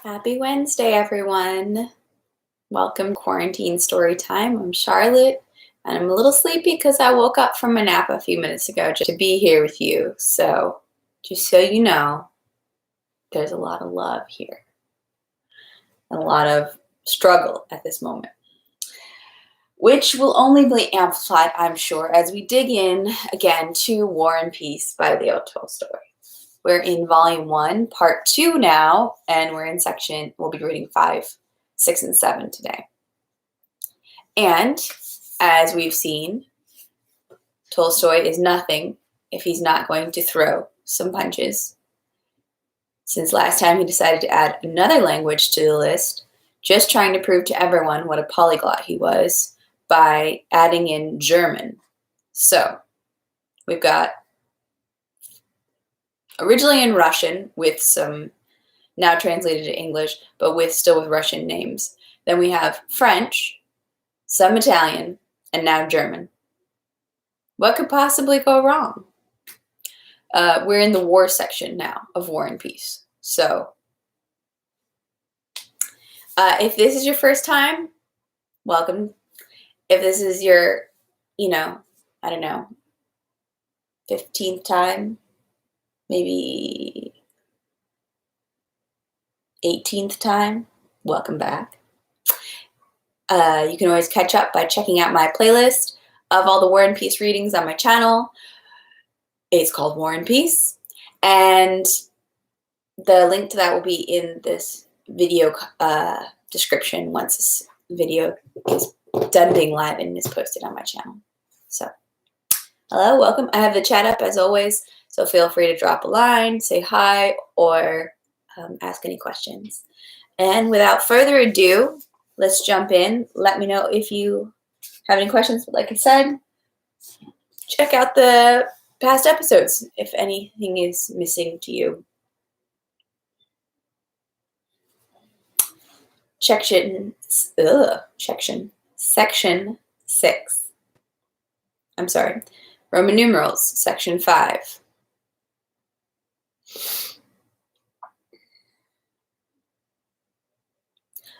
Happy Wednesday, everyone. Welcome to Quarantine Story Time. I'm Charlotte, and I'm a little sleepy because I woke up from a nap a few minutes ago just to be here with you. So, just so you know, there's a lot of love here and a lot of struggle at this moment, which will only be amplified, I'm sure, as we dig in again to War and Peace by Leo Tolstoy. We're in Volume 1, Part 2 now, and we'll be reading 5, 6, and 7 today. And as we've seen, Tolstoy is nothing if he's not going to throw some punches. Since last time he decided to add another language to the list, just trying to prove to everyone what a polyglot he was by adding in German. So, we've got originally in Russian with some now translated to English, but still with Russian names. Then we have French, some Italian, and now German. What could possibly go wrong? We're in the war section now of War and Peace. So, if this is your first time, welcome. If this is your, 15th time, maybe 18th time, welcome back. You can always catch up by checking out my playlist of all the War and Peace readings on my channel. It's called War and Peace, and the link to that will be in this video description once this video is done being live and is posted on my channel. So, hello, welcome. I have the chat up as always, so feel free to drop a line, say hi, or ask any questions. And without further ado, let's jump in. Let me know if you have any questions. But like I said, check out the past episodes if anything is missing to you. Section 6. I'm sorry. Roman numerals, Section 5.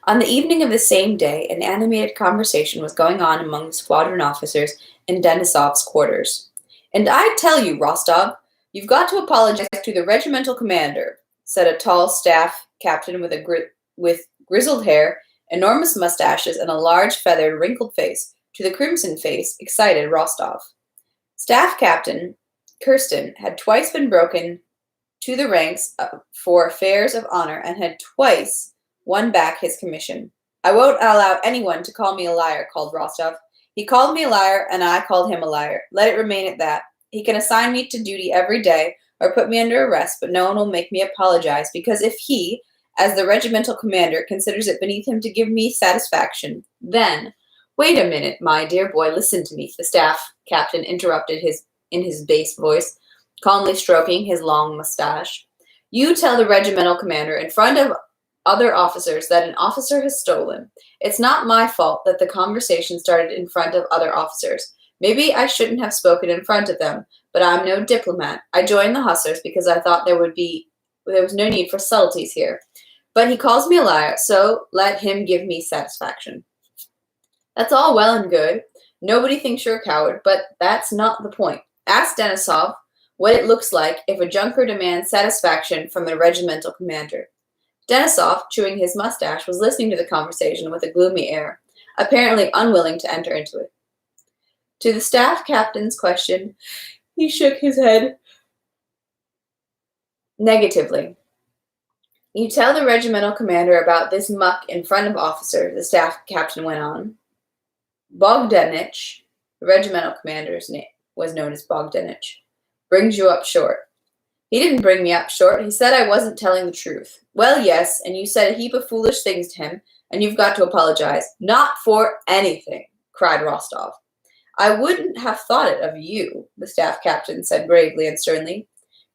On the evening of the same day, an animated conversation was going on among the squadron officers in Denisov's quarters. "And I tell you, Rostov, you've got to apologize to the regimental commander," said a tall staff captain with grizzled hair, enormous mustaches, and a large, feathered, wrinkled face, to the crimson-faced, excited Rostov. Staff Captain Kirsten had twice been broken to the ranks for affairs of honor and had twice won back his commission. "I won't allow anyone to call me a liar," called Rostov. "He called me a liar, and I called him a liar. Let it remain at that. He can assign me to duty every day or put me under arrest, but no one will make me apologize, because if he, as the regimental commander, considers it beneath him to give me satisfaction, then—" "Wait a minute, my dear boy, listen to me," the staff captain interrupted in his bass voice, calmly stroking his long mustache. "You tell the regimental commander in front of other officers that an officer has stolen. It's not my fault that the conversation started in front of other officers. Maybe I shouldn't have spoken in front of them, but I'm no diplomat. I joined the hussars because I thought there was no need for subtleties here. But he calls me a liar, so let him give me satisfaction." "That's all well and good. Nobody thinks you're a coward, but that's not the point. Ask Denisov what it looks like if a junker demands satisfaction from a regimental commander." Denisov, chewing his mustache, was listening to the conversation with a gloomy air, apparently unwilling to enter into it. To the staff captain's question, he shook his head negatively. "You tell the regimental commander about this muck in front of officers," the staff captain went on. "Bogdanich," the regimental commander's name was known as Bogdanich, "brings you up short." "He didn't bring me up short. He said I wasn't telling the truth." "Well, yes, and you said a heap of foolish things to him, and you've got to apologize." "Not for anything," cried Rostov. "I wouldn't have thought it of you," the staff captain said gravely and sternly.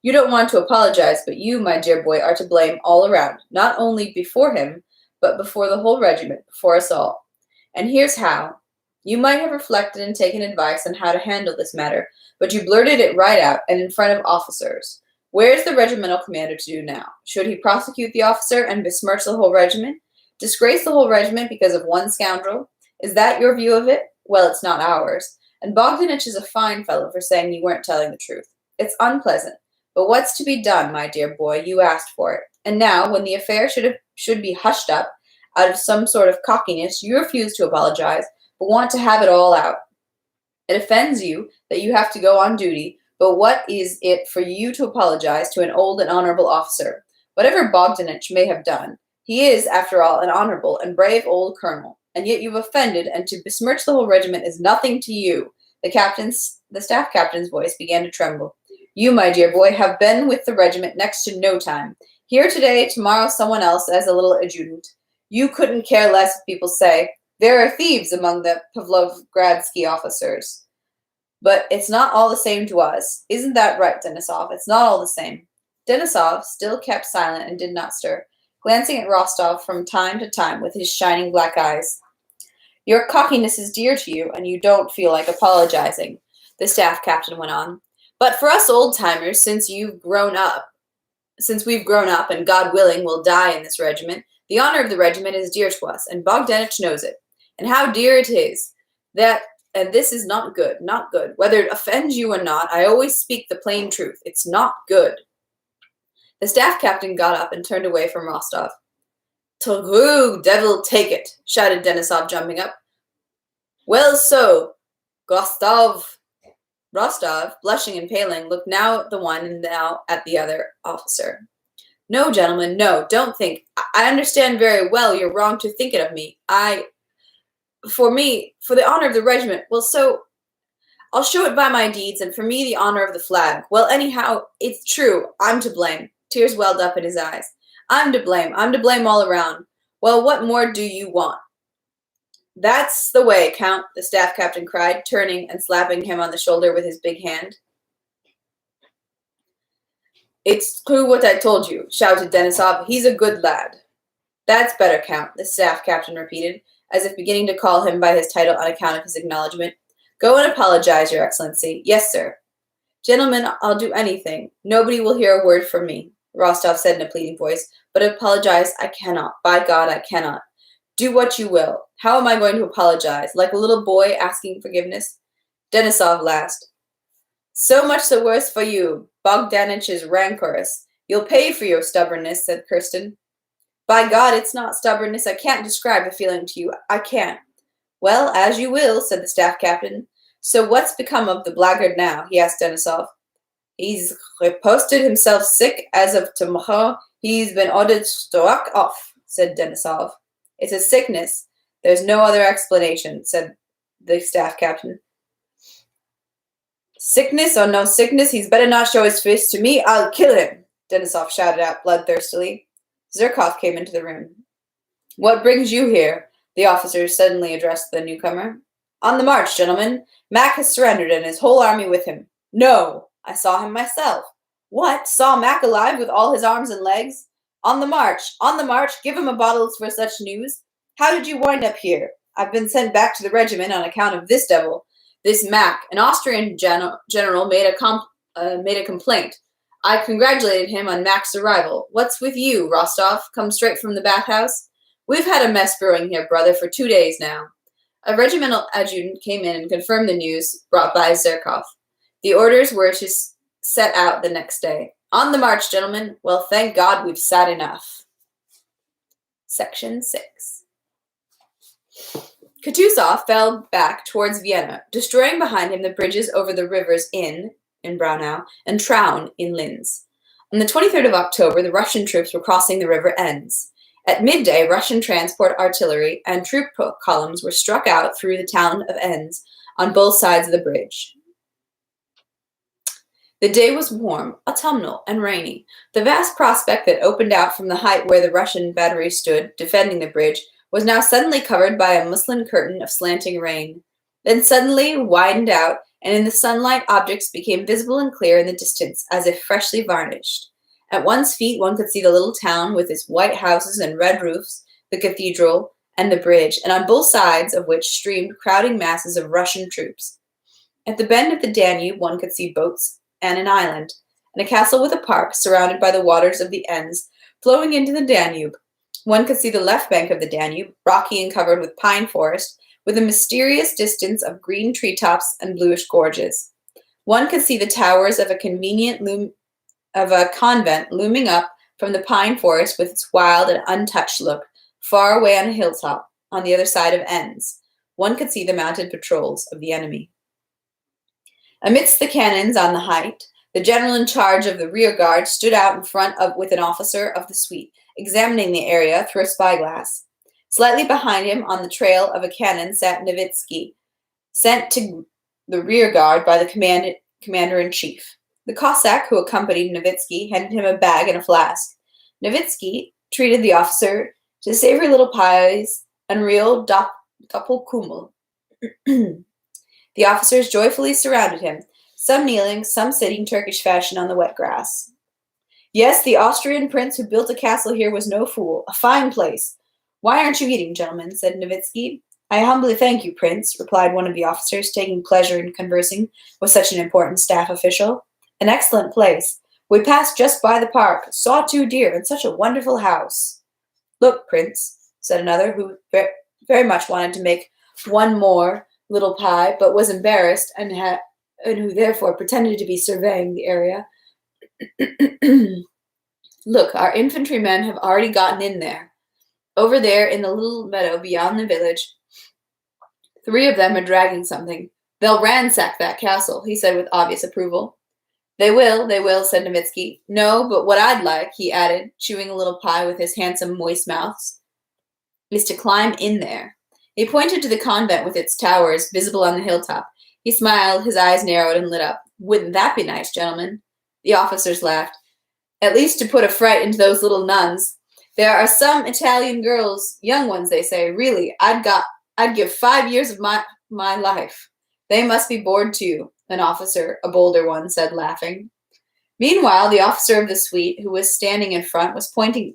"You don't want to apologize, but you, my dear boy, are to blame all around, not only before him, but before the whole regiment, before us all. And here's how. You might have reflected and taken advice on how to handle this matter, but you blurted it right out and in front of officers. Where's the regimental commander to do now? Should he prosecute the officer and besmirch the whole regiment? Disgrace the whole regiment because of one scoundrel? Is that your view of it? Well, it's not ours. And Bogdanich is a fine fellow for saying you weren't telling the truth. It's unpleasant. But what's to be done, my dear boy? You asked for it. And now, when the affair should be hushed up out of some sort of cockiness, you refuse to apologize, but want to have it all out. It offends you that you have to go on duty, but what is it for you to apologize to an old and honorable officer? Whatever Bogdanich may have done, he is, after all, an honorable and brave old colonel, and yet you've offended, and to besmirch the whole regiment is nothing to you. The staff captain's voice began to tremble. You, my dear boy, have been with the regiment next to no time. Here today, tomorrow someone else as a little adjutant. You couldn't care less if people say, there are thieves among the Pavlogradsky officers. But it's not all the same to us. Isn't that right, Denisov? It's not all the same. Denisov still kept silent and did not stir, glancing at Rostov from time to time with his shining black eyes. Your cockiness is dear to you, and you don't feel like apologizing, the staff captain went on. But for us old-timers, since we've grown up, and God willing will die in this regiment, the honor of the regiment is dear to us, and Bogdanich knows it. And how dear it is. And this is not good, not good. Whether it offends you or not, I always speak the plain truth. It's not good. The staff captain got up and turned away from Rostov. Togru, devil take it, shouted Denisov, jumping up. Well so, Rostov, blushing and paling, looked now at the one and now at the other officer. No, gentlemen, no, don't think. I understand very well you're wrong to think it of me. For the honor of the regiment, well, so, I'll show it by my deeds, and for me, the honor of the flag. Well, anyhow, it's true, I'm to blame. Tears welled up in his eyes. I'm to blame all around. Well, what more do you want? That's the way, Count, the staff captain cried, turning and slapping him on the shoulder with his big hand. It's true what I told you, shouted Denisov. He's a good lad. That's better, Count, the staff captain repeated, as if beginning to call him by his title on account of his acknowledgement. Go and apologize, Your Excellency. Yes, sir. Gentlemen, I'll do anything. Nobody will hear a word from me, Rostov said in a pleading voice, but apologize I cannot. By God, I cannot. Do what you will. How am I going to apologize? Like a little boy asking forgiveness? Denisov laughed. So much the worse for you. Bogdanich is rancorous. You'll pay for your stubbornness, said Kirsten. By God, it's not stubbornness. I can't describe the feeling to you. I can't. Well, as you will, said the staff captain. So what's become of the blackguard now? He asked Denisov. He's reposted himself sick as of tomorrow. He's been ordered struck off, said Denisov. It's a sickness. There's no other explanation, said the staff captain. Sickness or no sickness, he's better not show his face to me. I'll kill him, Denisov shouted out bloodthirstily. Zherkov came into the room. What brings you here? The officer suddenly addressed the newcomer. On the march, gentlemen. Mack has surrendered and his whole army with him. No, I saw him myself. What? Saw Mack alive with all his arms and legs? On the march, give him a bottle for such news. How did you wind up here? I've been sent back to the regiment on account of this devil. This Mack, an Austrian general, made a complaint. I congratulated him on Mack's arrival. What's with you, Rostov? Come straight from the bathhouse? We've had a mess brewing here, brother, for 2 days now. A regimental adjutant came in and confirmed the news brought by Zherkov. The orders were to set out the next day. On the march, gentlemen. Well, thank God we've sat enough. Section 6. Kutuzov fell back towards Vienna, destroying behind him the bridges over the rivers in Braunau and Traun in Linz. On the 23rd of October, the Russian troops were crossing the river Enns. At midday, Russian transport artillery and troop columns were struck out through the town of Enns on both sides of the bridge. The day was warm, autumnal, and rainy. The vast prospect that opened out from the height where the Russian battery stood, defending the bridge, was now suddenly covered by a muslin curtain of slanting rain. Then suddenly widened out, and in the sunlight objects became visible and clear in the distance, as if freshly varnished. At one's feet one could see the little town with its white houses and red roofs, the cathedral, and the bridge, and on both sides of which streamed crowding masses of Russian troops. At the bend of the Danube one could see boats and an island, and a castle with a park surrounded by the waters of the Enns flowing into the Danube. One could see the left bank of the Danube, rocky and covered with pine forest, with a mysterious distance of green treetops and bluish gorges. One could see the towers of a convent looming up from the pine forest with its wild and untouched look, far away on a hilltop, on the other side of Enns. One could see the mounted patrols of the enemy. Amidst the cannons on the height, the general in charge of the rear guard stood out in front with an officer of the suite, examining the area through a spyglass. Slightly behind him, on the trail of a cannon, sat Novitzky, sent to the rear guard by the commander-in-chief. The Cossack who accompanied Novitzky handed him a bag and a flask. Novitzky treated the officer to savory little pies and real doppelkummel. The officers joyfully surrounded him, some kneeling, some sitting Turkish fashion on the wet grass. Yes, the Austrian prince who built a castle here was no fool. A fine place. Why aren't you eating, gentlemen? Said Novitzky. I humbly thank you, Prince, replied one of the officers, taking pleasure in conversing with such an important staff official. An excellent place. We passed just by the park, saw 2 deer, and such a wonderful house. Look, Prince, said another, who very much wanted to make one more little pie, but was embarrassed and who therefore pretended to be surveying the area. Look, our infantrymen have already gotten in there. Over there in the little meadow beyond the village, 3 of them are dragging something. They'll ransack that castle, he said with obvious approval. They will, said Novitzky. No, but what I'd like, he added, chewing a little pie with his handsome, moist mouth, is to climb in there. He pointed to the convent with its towers visible on the hilltop. He smiled, his eyes narrowed and lit up. Wouldn't that be nice, gentlemen? The officers laughed. At least to put a fright into those little nuns. There are some Italian girls, young ones, they say. Really, I'd give 5 years of my life. They must be bored too, an officer, a bolder one, said, laughing. Meanwhile, the officer of the suite, who was standing in front, was pointing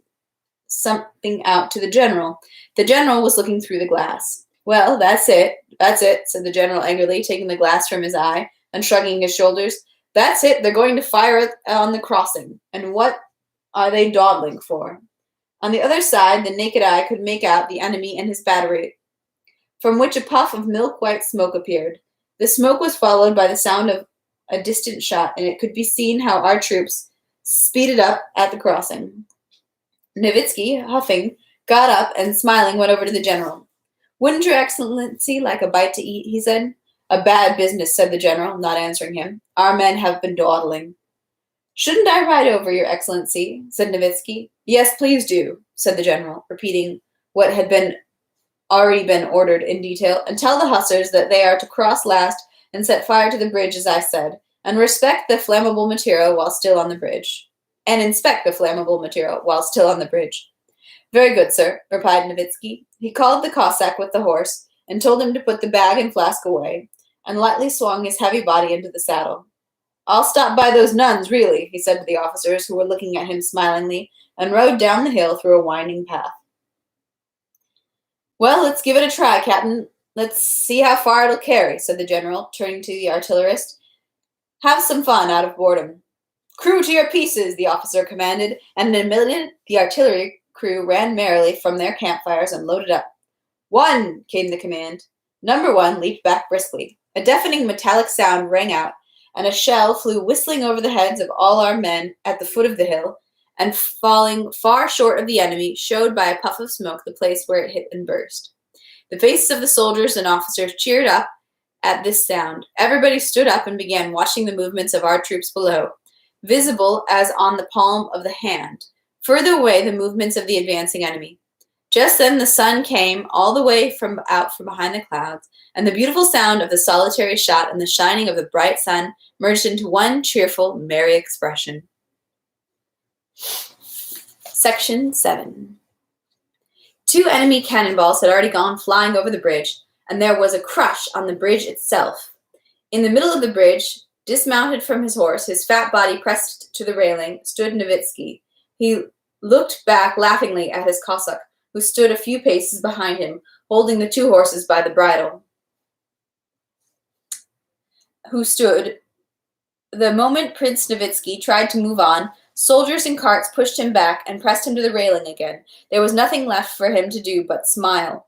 something out to the general. The general was looking through the glass. Well, that's it, said the general angrily, taking the glass from his eye and shrugging his shoulders. That's it, they're going to fire on the crossing. And what are they dawdling for? On the other side, the naked eye could make out the enemy and his battery, from which a puff of milk-white smoke appeared. The smoke was followed by the sound of a distant shot, and it could be seen how our troops speeded up at the crossing. Novitzky, huffing, got up and, smiling, went over to the general. Wouldn't your excellency like a bite to eat, he said. A bad business, said the general, not answering him. Our men have been dawdling. Shouldn't I ride over, your excellency, said Novitzky. Yes, please do, said the general, repeating what had already been ordered in detail, and tell the hussars that they are to cross last and set fire to the bridge as I said, and respect the flammable material while still on the bridge. And inspect the flammable material while still on the bridge. Very good, sir, replied Novitzky. He called the Cossack with the horse and told him to put the bag and flask away, and lightly swung his heavy body into the saddle. I'll stop by those nuns, really, he said to the officers who were looking at him smilingly, and rode down the hill through a winding path. Well, let's give it a try, Captain. Let's see how far it'll carry, said the general, turning to the artillerist. Have some fun out of boredom. Crew to your pieces, the officer commanded, and in a minute the artillery crew ran merrily from their campfires and loaded up. 1, came the command. Number 1 leaped back briskly. A deafening metallic sound rang out, and a shell flew whistling over the heads of all our men at the foot of the hill, and falling far short of the enemy, showed by a puff of smoke the place where it hit and burst. The faces of the soldiers and officers cheered up at this sound. Everybody stood up and began watching the movements of our troops below, visible as on the palm of the hand. Further away, the movements of the advancing enemy. Just then the sun came all the way out from behind the clouds, and the beautiful sound of the solitary shot and the shining of the bright sun merged into one cheerful, merry expression. Section 7. 2 enemy cannonballs had already gone flying over the bridge, and there was a crush on the bridge itself. In the middle of the bridge, dismounted from his horse, his fat body pressed to the railing, stood Novitzky. He looked back laughingly at his Cossack, who stood a few paces behind him, holding the 2 horses by the bridle. Who stood The moment Prince Nowitzki tried to move on, soldiers in carts pushed him back and pressed him to the railing again. There was nothing left for him to do but smile.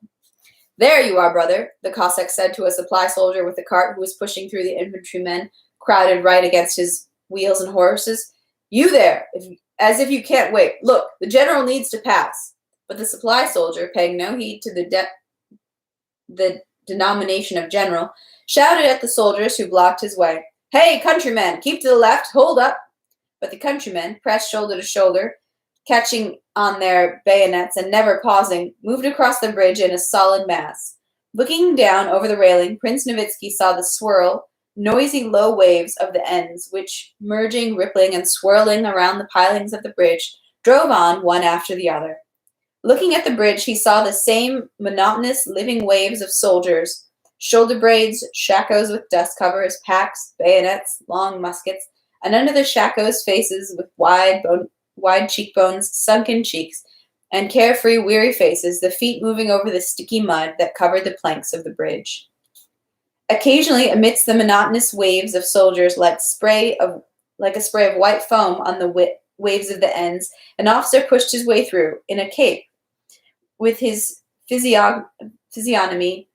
"There you are, brother," the Cossack said to a supply soldier with the cart who was pushing through the infantrymen crowded right against his wheels and horses. "You there, as if you can't wait. Look, the general needs to pass." But the supply soldier, paying no heed to the denomination of general, shouted at the soldiers who blocked his way. "Hey, countrymen, keep to the left, hold up." But the countrymen, pressed shoulder to shoulder, catching on their bayonets and never pausing, moved across the bridge in a solid mass. Looking down over the railing, Prince Nowitzki saw the swirl, noisy low waves of the ends, which, merging, rippling, and swirling around the pilings of the bridge, drove on one after the other. Looking at the bridge, he saw the same monotonous, living waves of soldiers, shoulder braids, shakos with dust covers, packs, bayonets, long muskets, and under the shakos faces with wide cheekbones, sunken cheeks, and carefree, weary faces, the feet moving over the sticky mud that covered the planks of the bridge. Occasionally, amidst the monotonous waves of soldiers, like a spray of white foam on the waves of the ends, an officer pushed his way through, in a cape, with his physiognomy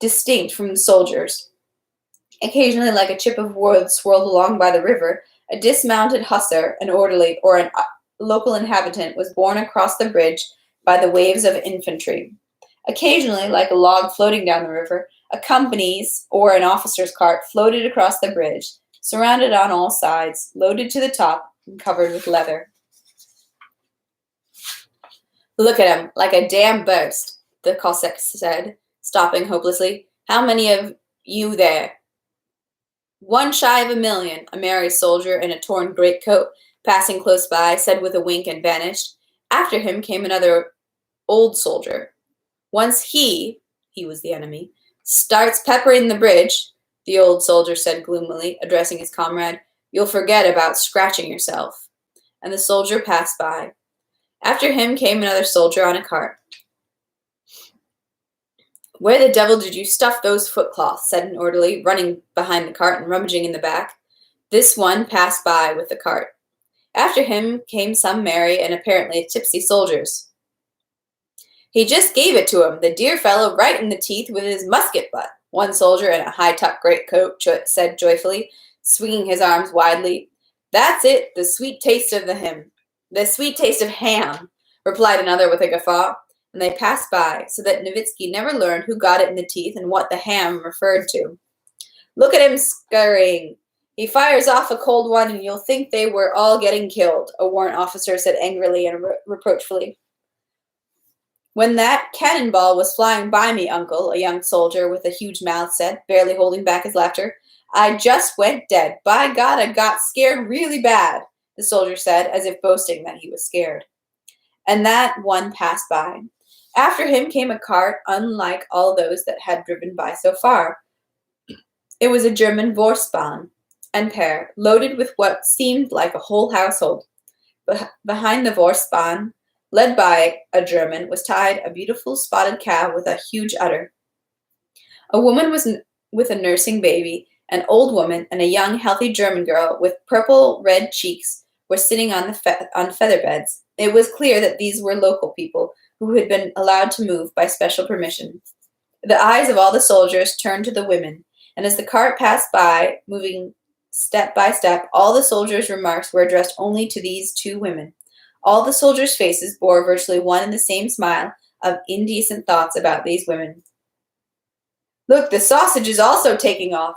distinct from the soldiers. Occasionally, like a chip of wood swirled along by the river, a dismounted hussar, an orderly, or a local inhabitant was borne across the bridge by the waves of infantry. Occasionally, like a log floating down the river, a company's or an officer's cart floated across the bridge, surrounded on all sides, loaded to the top, and covered with leather. "Look at him, like a damn boast," the Cossack said, stopping hopelessly. "How many of you there?" "One shy of 1,000,000, a merry soldier in a torn greatcoat, passing close by, said with a wink and vanished. After him came another old soldier. "Once he was the enemy, starts peppering the bridge," the old soldier said gloomily, addressing his comrade, "you'll forget about scratching yourself." And the soldier passed by. After him came another soldier on a cart. "Where the devil did you stuff those footcloths?" said an orderly, running behind the cart and rummaging in the back. This one passed by with the cart. After him came some merry and apparently tipsy soldiers. "He just gave it to him, the dear fellow, right in the teeth with his musket butt," one soldier in a high-tucked greatcoat said joyfully, swinging his arms widely. "That's it, the sweet taste of the sweet taste of ham," replied another with a guffaw, and they passed by, so that Nowitzki never learned who got it in the teeth and what the ham referred to. "Look at him scurrying. He fires off a cold one and you'll think they were all getting killed," a warrant officer said angrily and reproachfully. "When that cannonball was flying by me, uncle," a young soldier with a huge mouth said, barely holding back his laughter, "I just went dead. By God, I got scared really bad," the soldier said, as if boasting that he was scared. And that one passed by. After him came a cart unlike all those that had driven by so far. It was a German Vorspann and pair, loaded with what seemed like a whole household. Behind the Vorspann, led by a German, was tied a beautiful spotted cow with a huge udder. A woman was with a nursing baby, an old woman, and a young, healthy German girl with purple-red cheeks were sitting on feather beds. It was clear that these were local people who had been allowed to move by special permission. The eyes of all the soldiers turned to the women, and as the cart passed by, moving step by step, all the soldiers' remarks were addressed only to these two women. All the soldiers' faces bore virtually one and the same smile of indecent thoughts about these women. "Look, the sausage is also taking off.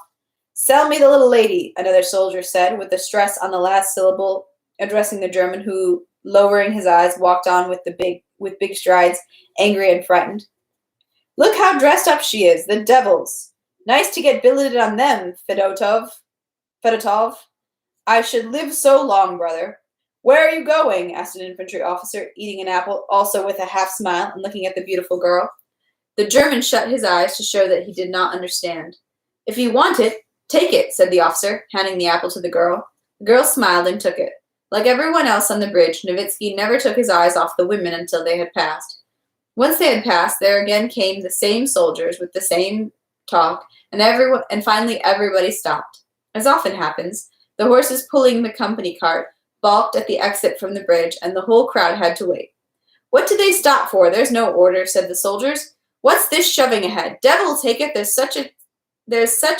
Sell me the little lady," another soldier said, with the stress on the last syllable, addressing the German who, lowering his eyes, walked on with big strides, angry and frightened. "Look how dressed up she is, the devils! Nice to get billeted on them, Fedotov. I should live so long, brother." "Where are you going?" asked an infantry officer, eating an apple, also with a half smile, and looking at the beautiful girl. The German shut his eyes to show that he did not understand. "If you want it, take it," said the officer, handing the apple to the girl. The girl smiled and took it. Like everyone else on the bridge, Nowitzki never took his eyes off the women until they had passed. Once they had passed, there again came the same soldiers with the same talk, and finally everybody stopped. As often happens, The horses pulling the company cart balked at the exit from the bridge, and the whole crowd had to wait. "What did they stop for? There's no order," said the soldiers. "What's this shoving ahead? Devil take it, there's such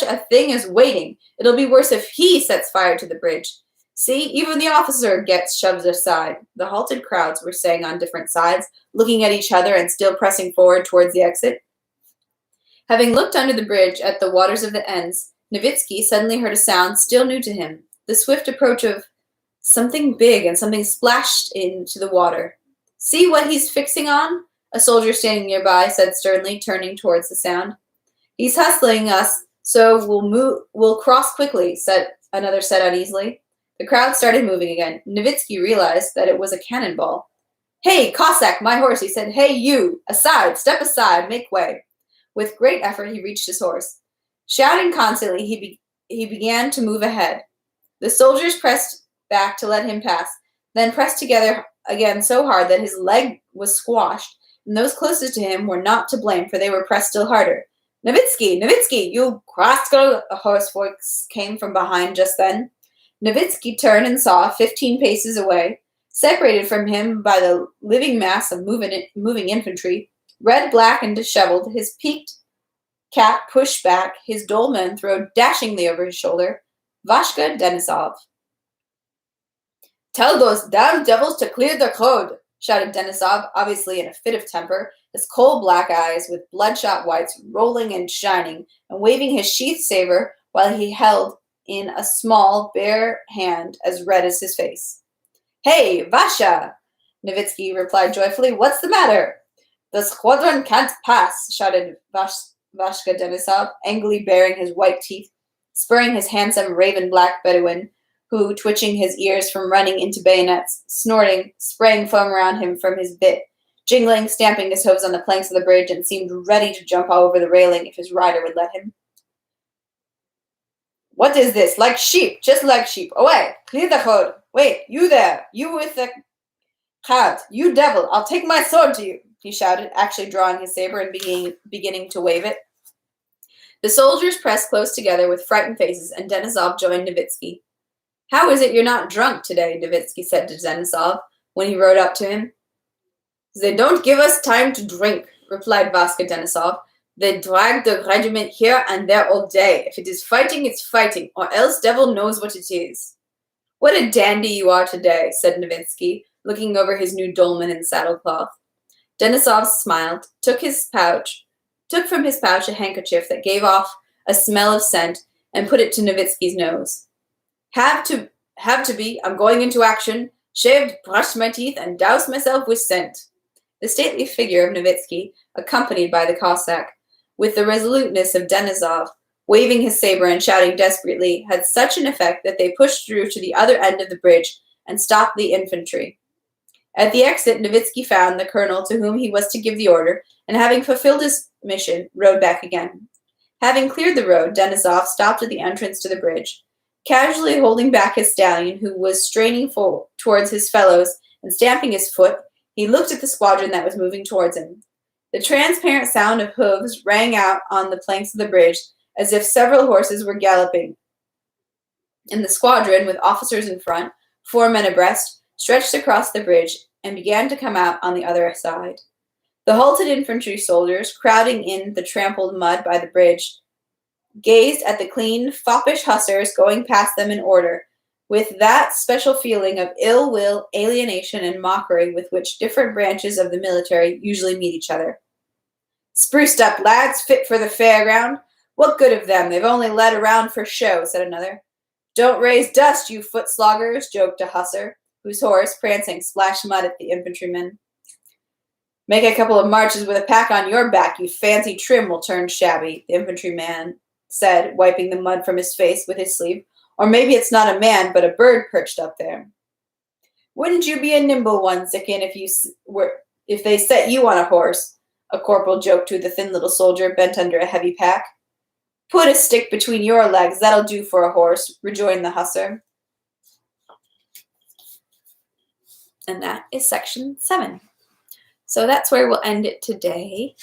a thing as waiting. It'll be worse if he sets fire to the bridge. See, even the officer gets shoved aside." The halted crowds were saying on different sides, looking at each other and still pressing forward towards the exit. Having looked under the bridge at the waters of the Enns, Nowitzki suddenly heard a sound still new to him, the swift approach of something big, and something splashed into the water. "See what he's fixing on?" a soldier standing nearby said sternly, turning towards the sound. "He's hustling us, so we'll cross quickly," another said uneasily. The crowd started moving again. Nowitzki realized that it was a cannonball. "Hey, Cossack, my horse," he said. "Hey, you! Aside! Step aside! Make way!" With great effort, he reached his horse. Shouting constantly, he began to move ahead. The soldiers pressed back to let him pass, then pressed together again so hard that his leg was squashed, and those closest to him were not to blame, for they were pressed still harder. "Nowitzki! Nowitzki! You rascal!" a hoarse voice came from behind just then. Nowitzki turned and saw, 15 paces away, separated from him by the living mass of moving infantry, red, black, and disheveled, his peaked cap pushed back, his dolman thrown dashingly over his shoulder, Vashka Denisov. "Tell those damn devils to clear the road," shouted Denisov, obviously in a fit of temper, his coal-black eyes with bloodshot whites rolling and shining, and waving his sheathed saber while he held in a small, bare hand as red as his face. "Hey, Vasha!" Nowitzki replied joyfully. "What's the matter?" "The squadron can't pass," shouted Vashka Denisov, angrily baring his white teeth, spurring his handsome raven-black Bedouin, who, twitching his ears from running into bayonets, snorting, spraying foam around him from his bit, jingling, stamping his hooves on the planks of the bridge, and seemed ready to jump all over the railing if his rider would let him. "What is this? Like sheep, just like sheep. Away! Clear the road! Wait, you there! You with the cat! You devil! I'll take my sword to you!" he shouted, actually drawing his saber and beginning to wave it. The soldiers pressed close together with frightened faces, and Denisov joined Nowitzki. "How is it you're not drunk today?" Nowitzki said to Denisov when he rode up to him. "They don't give us time to drink," replied Vaska Denisov. "They drag the regiment here and there all day. If it is fighting, it's fighting, or else devil knows what it is." "What a dandy you are today," said Nowitzki, looking over his new dolman and saddlecloth. Denisov smiled, took from his pouch a handkerchief that gave off a smell of scent, and put it to Nowitzki's nose. Have to be. I'm going into action. Shaved, brushed my teeth, and doused myself with scent." The stately figure of Nowitzki, accompanied by the Cossack, with the resoluteness of Denisov, waving his saber and shouting desperately, had such an effect that they pushed through to the other end of the bridge and stopped the infantry. At the exit, Nowitzki found the colonel to whom he was to give the order, and having fulfilled his mission, rode back again. Having cleared the road, Denisov stopped at the entrance to the bridge. Casually holding back his stallion, who was straining towards his fellows and stamping his foot, he looked at the squadron that was moving towards him. The transparent sound of hooves rang out on the planks of the bridge, as if several horses were galloping. And the squadron, with officers in front, 4 men abreast, stretched across the bridge and began to come out on the other side. The halted infantry soldiers, crowding in the trampled mud by the bridge, gazed at the clean, foppish hussars going past them in order, with that special feeling of ill will, alienation, and mockery with which different branches of the military usually meet each other. "Spruced up lads, fit for the fairground. What good of them? They've only led around for show," said another. "Don't raise dust, you foot-sloggers," joked a hussar, whose horse, prancing, splashed mud at the infantrymen. "Make a couple of marches with a pack on your back, you fancy trim will turn shabby," the infantryman said, wiping the mud from his face with his sleeve. "Or maybe it's not a man, but a bird perched up there." "Wouldn't you be a nimble one, Zikin, if they set you on a horse?" a corporal joked to the thin little soldier bent under a heavy pack. "Put a stick between your legs, that'll do for a horse," rejoined the hussar. And that is section 7. So that's where we'll end it today.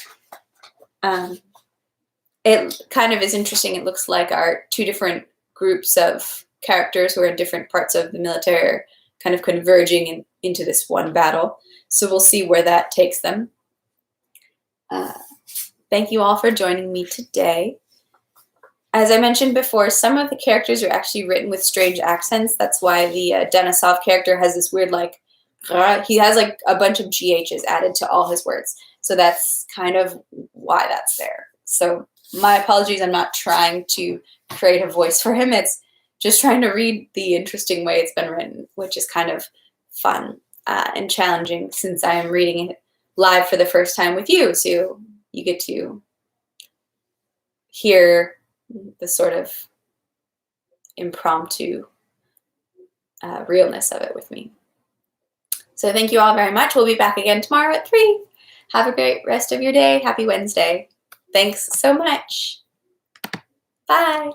It kind of is interesting. It looks like our 2 different groups of characters who are in different parts of the military are kind of converging into this one battle. So we'll see where that takes them. Thank you all for joining me today. As I mentioned before, some of the characters are actually written with strange accents. That's why the Denisov character has this weird, like, he has like a bunch of GHs added to all his words. So that's kind of why that's there. So my apologies, I'm not trying to create a voice for him. It's just trying to read the interesting way it's been written, which is kind of fun and challenging since I am reading it live for the first time with you. So you get to hear the sort of impromptu realness of it with me. So thank you all very much. We'll be back again tomorrow at 3. Have a great rest of your day. Happy Wednesday. Thanks so much. Bye.